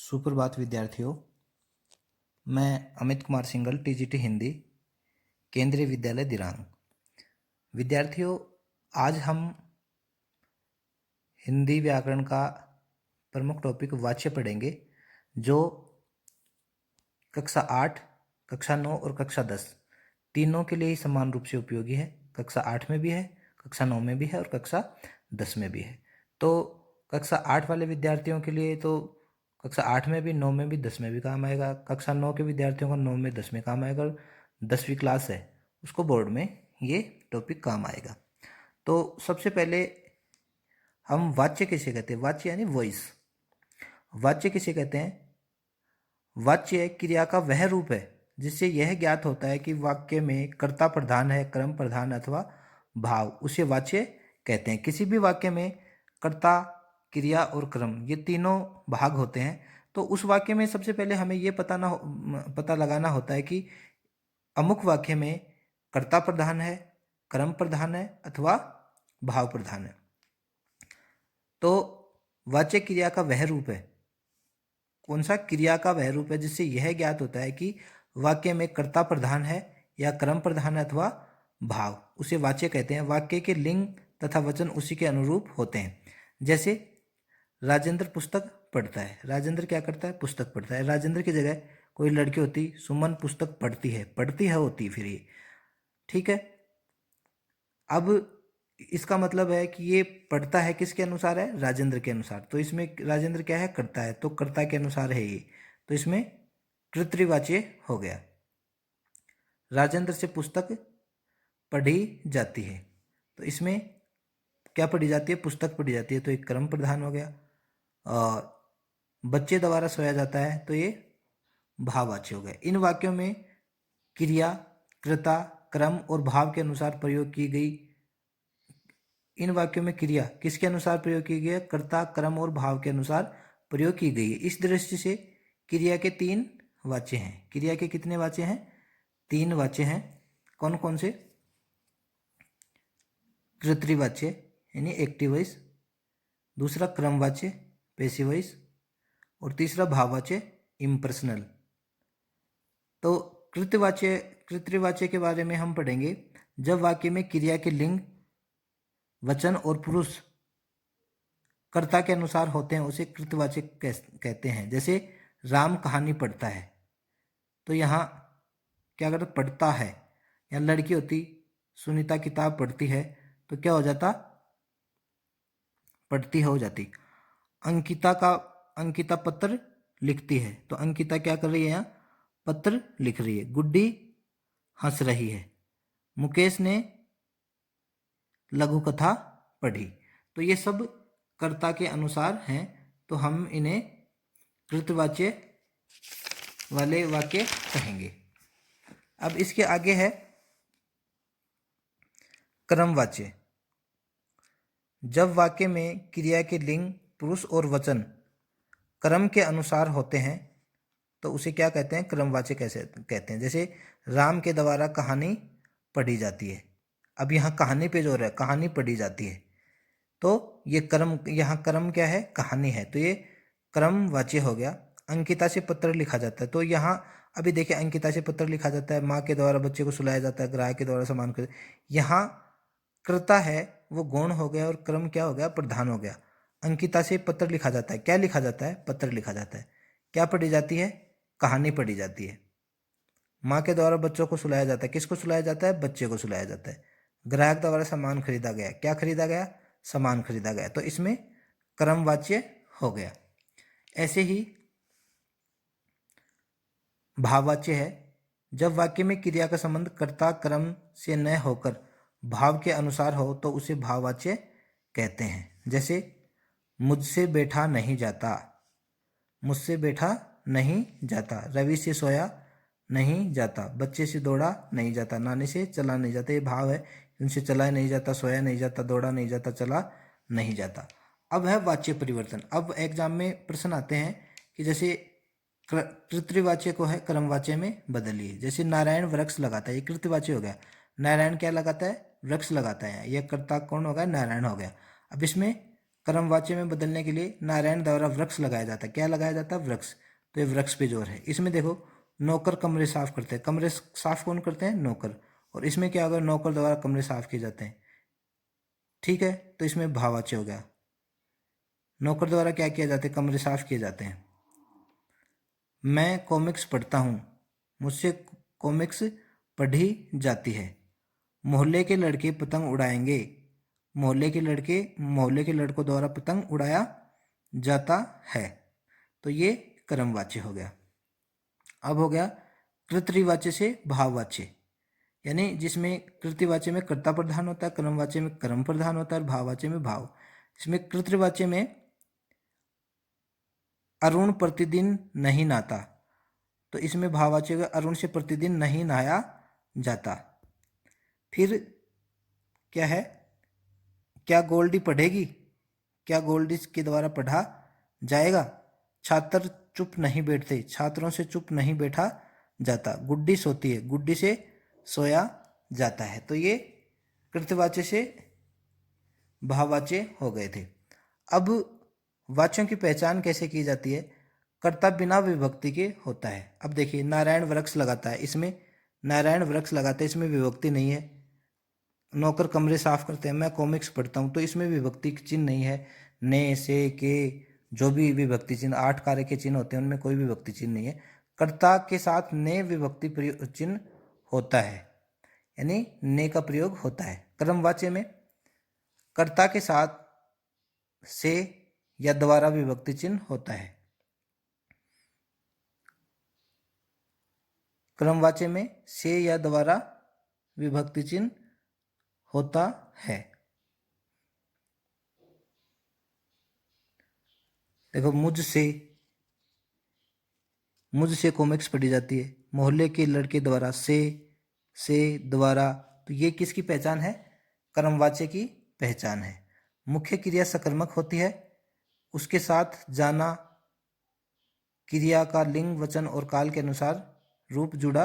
सुप्रभात विद्यार्थियों। मैं अमित कुमार सिंघल, टीजीटी हिंदी, केंद्रीय विद्यालय दिरांग। विद्यार्थियों, आज हम हिंदी व्याकरण का प्रमुख टॉपिक वाच्य पढ़ेंगे, जो कक्षा 8, कक्षा 9 और कक्षा 10 तीनों के लिए ही समान रूप से उपयोगी है। कक्षा 8 में भी है, कक्षा 9 में भी है और कक्षा 10 में भी है। तो कक्षा 8 वाले विद्यार्थियों के लिए तो कक्षा 8 में भी, 9 में भी, 10 में भी काम आएगा। कक्षा 9 के विद्यार्थियों को 9 में 10 में काम आएगा, और 10वीं क्लास है उसको बोर्ड में ये टॉपिक काम आएगा। तो सबसे पहले हम वाच्य किसे कहते हैं? वाच्य यानी वॉइस। वाच्य किसे कहते हैं? वाच्य क्रिया का वह रूप है जिससे यह ज्ञात होता है कि वाक्य में कर्ता प्रधान है, कर्म प्रधान अथवा भाव, उसे वाच्य कहते हैं। किसी भी वाक्य में कर्ता, क्रिया और क्रम, ये तीनों भाग होते हैं। तो उस वाक्य में सबसे पहले हमें ये पता लगाना होता है कि अमुक वाक्य में कर्ता प्रधान है, कर्म प्रधान है अथवा भाव प्रधान है। तो वाच्य क्रिया का वह रूप है। कौन सा? क्रिया का वह रूप है जिससे यह ज्ञात होता है कि वाक्य में कर्ता प्रधान है या कर्म प्रधान है अथवा भाव, उसे वाच्य कहते हैं। वाक्य के लिंग तथा वचन उसी के अनुरूप होते हैं। जैसे राजेंद्र पुस्तक पढ़ता है। राजेंद्र क्या करता है? पुस्तक पढ़ता है। राजेंद्र की जगह कोई लड़की होती, सुमन पुस्तक पढ़ती है। पढ़ती है होती फिर ये, ठीक है। अब इसका मतलब है कि ये पढ़ता है किसके अनुसार है? राजेंद्र के अनुसार। तो इसमें राजेंद्र क्या है? कर्ता है, तो कर्ता के अनुसार है ये, तो इसमें कृतवाच्य हो गया। राजेंद्र से पुस्तक पढ़ी जाती है, तो इसमें क्या पढ़ी जाती है? पुस्तक पढ़ी जाती है, तो एक कर्म प्रधान हो गया। और बच्चे द्वारा सोया जाता है, तो ये भाववाच्य हो गया। इन वाक्यों में क्रिया, कर्ता, क्रम और भाव के अनुसार प्रयोग की गई। इन वाक्यों में क्रिया किसके अनुसार प्रयोग की गई है? कर्ता, क्रम और भाव के अनुसार प्रयोग की गई है। इस दृष्टि से क्रिया के 3 वाच्य हैं। क्रिया के कितने वाच्य हैं? 3 वाच्य हैं। कौन कौन से? कर्तृवाच्य यानी एक्टिव वॉइस, दूसरा क्रमवाच्य पैसिव वॉइस, और तीसरा भाववाच्य इम्पर्सनल। तो कर्तृवाच्य के बारे में हम पढ़ेंगे। जब वाक्य में क्रिया के लिंग, वचन और पुरुष कर्ता के अनुसार होते हैं, उसे कृतवाच्य कहते हैं। जैसे राम कहानी पढ़ता है, तो यहाँ क्या करता? पढ़ता है। या लड़की होती, सुनीता किताब पढ़ती है, तो क्या हो जाता? पढ़ती हो जाती। अंकिता पत्र लिखती है, तो अंकिता क्या कर रही है? यहाँ पत्र लिख रही है। गुड्डी हंस रही है। मुकेश ने लघु कथा पढ़ी। तो ये सब कर्ता के अनुसार हैं, तो हम इन्हें कृतवाच्य वाले वाक्य कहेंगे। अब इसके आगे है क्रमवाच्य। जब वाक्य में क्रिया के लिंग, पुरुष और वचन क्रम के अनुसार होते हैं, तो उसे क्या कहते हैं? क्रमवाच्य कैसे कहते हैं। जैसे राम के द्वारा कहानी पढ़ी जाती है। अब यहाँ कहानी पे जोर है, कहानी पढ़ी जाती है, तो ये क्रम, यहाँ क्रम क्या है? कहानी है, तो ये क्रमवाच्य हो गया। अंकिता से पत्र लिखा जाता है, तो यहाँ अभी देखिए, अंकिता से पत्र लिखा जाता है, माँ के द्वारा बच्चे को सुलाया जाता है, ग्राहक के द्वारा सामान कर, यहाँ कर्ता है वो गौण हो गया और क्रम क्या हो गया? प्रधान हो गया। अंकिता से पत्र लिखा जाता है। क्या लिखा जाता है? पत्र लिखा जाता है। क्या पढ़ी जाती है? कहानी पढ़ी जाती है। माँ के द्वारा बच्चों को सुलाया जाता है। किसको सुलाया जाता है? बच्चे को सुलाया जाता है। ग्राहक द्वारा सामान खरीदा गया। क्या खरीदा गया? सामान खरीदा गया, तो इसमें क्रमवाच्य हो गया। ऐसे ही भाववाच्य है। जब वाक्य में क्रिया का संबंध कर्ता क्रम से न होकर भाव के अनुसार हो, तो उसे भाववाच्य कहते हैं। जैसे मुझसे बैठा नहीं जाता, मुझसे बैठा नहीं जाता, रवि से सोया नहीं जाता, बच्चे से दौड़ा नहीं जाता, नानी से चला नहीं जाता। ये भाव है, उनसे चला नहीं जाता, सोया नहीं जाता, दौड़ा नहीं जाता, चला नहीं जाता। अब है वाच्य परिवर्तन। अब एग्जाम में प्रश्न आते हैं कि जैसे कृतवाच्य को है क्रमवाच्य में बदलिए। जैसे नारायण वृक्ष लगाता है, ये कृतवाच्य हो गया। नारायण क्या लगाता है? वृक्ष लगाता है। यह कर्ता कौन हो गया? नारायण हो गया। अब इसमें कर्मवाच्य में बदलने के लिए नारायण द्वारा वृक्ष लगाया जाता है। क्या लगाया जाता है? वृक्ष। तो ये वृक्ष पे जोर है। इसमें देखो नौकर कमरे साफ करते हैं। कमरे साफ कौन करते हैं? नौकर। और इसमें क्या होगा? नौकर द्वारा कमरे साफ किए जाते हैं। ठीक है, तो इसमें भाववाच्य हो गया। नौकर द्वारा क्या किया जाता है? कमरे साफ किए जाते हैं। मैं कॉमिक्स पढ़ता हूँ, मुझसे कॉमिक्स पढ़ी जाती है। मोहल्ले के लड़के पतंग उड़ाएंगे। मोहल्ले के लड़कों द्वारा पतंग उड़ाया जाता है। तो ये कर्मवाच्य हो गया। अब हो गया कृतवाच्य से भाववाच्य, यानी जिसमें कृतवाच्य में कर्ता प्रधान होता है, कर्मवाच्य में कर्म प्रधान होता है और भाववाच्य में भाव। इसमें कृतवाच्य में अरुण प्रतिदिन नहीं नहाता, तो इसमें भाववाच्य में अरुण से प्रतिदिन नहीं नहाया जाता। फिर क्या है? क्या गोल्डी पढ़ेगी? क्या गोल्डी के द्वारा पढ़ा जाएगा? छात्र चुप नहीं बैठते, छात्रों से चुप नहीं बैठा जाता। गुड्डी सोती है, गुड्डी से सोया जाता है। तो ये कृतवाच्य से भाववाच्य हो गए थे। अब वाच्यों की पहचान कैसे की जाती है? कर्ता बिना विभक्ति के होता है। अब देखिए नारायण वृक्ष लगाता है, इसमें नारायण वृक्ष लगाते हैं, इसमें विभक्ति नहीं है। नौकर कमरे साफ करते हैं, मैं कॉमिक्स पढ़ता हूँ, तो इसमें विभक्ति चिन्ह नहीं है। ने, से, के, जो भी विभक्ति चिन्ह 8 कार्य के चिन्ह होते हैं उनमें कोई विभक्ति चिन्ह नहीं है। कर्ता के साथ ने विभक्ति चिन्ह होता है, यानी ने का प्रयोग होता है। कर्मवाच्य में कर्ता के साथ से या द्वारा विभक्ति चिन्ह होता है। कर्मवाच्य में से या द्वारा विभक्ति चिन्ह होता है। देखो मुझसे कॉमिक्स पढ़ी जाती है। मोहल्ले के लड़के द्वारा से द्वारा, तो ये किसकी पहचान है? कर्मवाच्य की पहचान है। मुख्य क्रिया सकर्मक होती है, उसके साथ जाना क्रिया का लिंग, वचन और काल के अनुसार रूप जुड़ा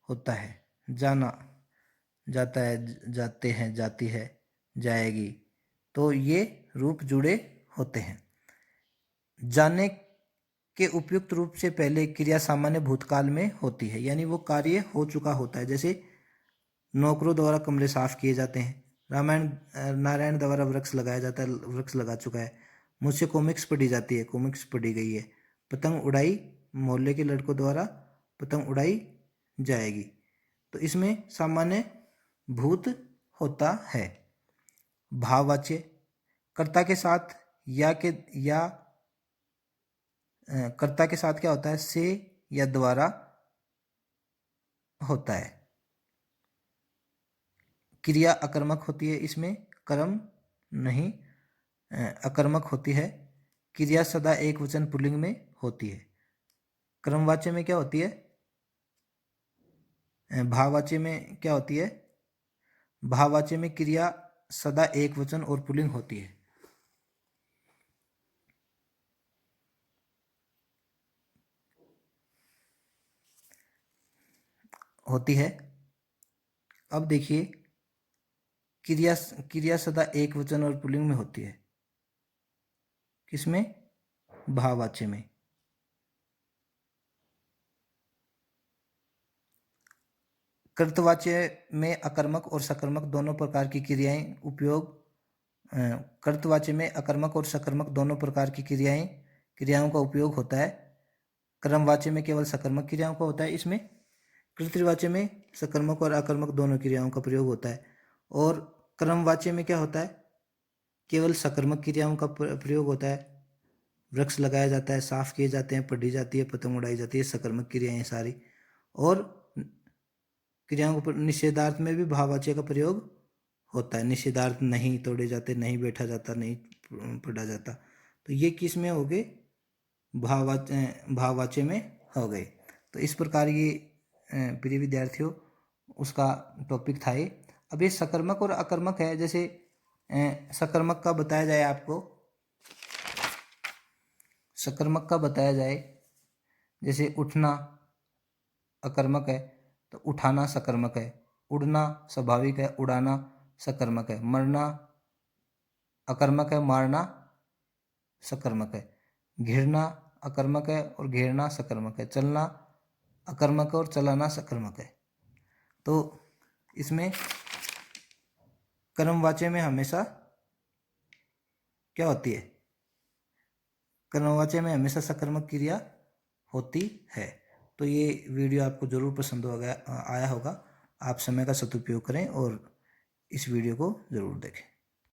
होता है। जाना, जाता है, जाते हैं, जाती है, जाएगी, तो ये रूप जुड़े होते हैं। जाने के उपयुक्त रूप से पहले क्रिया सामान्य भूतकाल में होती है, यानी वो कार्य हो चुका होता है। जैसे नौकरों द्वारा कमरे साफ किए जाते हैं, नारायण द्वारा वृक्ष लगाया जाता है, वृक्ष लगा चुका है। मुझसे कॉमिक्स पढ़ी जाती है, कॉमिक्स पढ़ी गई है। पतंग उड़ाई, मोहल्ले के लड़कों द्वारा पतंग उड़ाई जाएगी, तो इसमें सामान्य भूत होता है। भाववाच्य कर्ता के साथ कर्ता के साथ क्या होता है? से या द्वारा होता है। क्रिया अकर्मक होती है, इसमें कर्म नहीं, अकर्मक होती है। क्रिया सदा एक वचन पुल्लिंग में होती है। कर्मवाच्य में क्या होती है? भाववाच्य में क्या होती है? भाववाच्य में क्रिया सदा एक वचन और पुल्लिंग होती है। अब देखिए क्रिया सदा एक वचन और पुल्लिंग में होती है। किसमें? भाववाच्य में। कर्तवाच्य में अकर्मक और सकर्मक दोनों प्रकार की क्रियाएं कर्तवाच्य में अकर्मक और सकर्मक दोनों प्रकार की क्रियाओं का उपयोग होता है। कर्मवाच्य में केवल सकर्मक क्रियाओं का होता है। इसमें कृतवाच्य में सकर्मक और अकर्मक दोनों क्रियाओं का प्रयोग होता है। और कर्मवाच्य में क्या होता है? केवल सकर्मक क्रियाओं का प्रयोग होता है। वृक्ष लगाया जाता है, साफ किए जाते हैं, पढ़ी जाती है, पतंग उड़ाई जाती है, सकर्मक क्रियाएं सारी। और क्रियाओं को निषेधार्थ में भी भाववाच्य का प्रयोग होता है। निषेधार्थ नहीं तोड़े जाते, नहीं बैठा जाता, नहीं पढ़ा जाता, तो ये किस में हो गए? भाववाच्य में हो गए। तो इस प्रकार ये प्रिय विद्यार्थियों उसका टॉपिक था ये। अब ये सकर्मक और अकर्मक है। जैसे सकर्मक का बताया जाए आपको, सकर्मक का बताया जाए, जैसे उठना अकर्मक है, तो उठाना सकर्मक है। उड़ना स्वाभाविक है, उड़ाना सकर्मक है। मरना अकर्मक है, मारना सकर्मक है। घिरना अकर्मक है और घेरना सकर्मक है। चलना अकर्मक है और चलाना सकर्मक है। तो इसमें कर्मवाच्य में हमेशा क्या होती है? कर्मवाच्य में हमेशा सकर्मक क्रिया होती है। तो ये वीडियो आपको ज़रूर पसंद आया होगा। आप समय का सदुपयोग करें और इस वीडियो को ज़रूर देखें।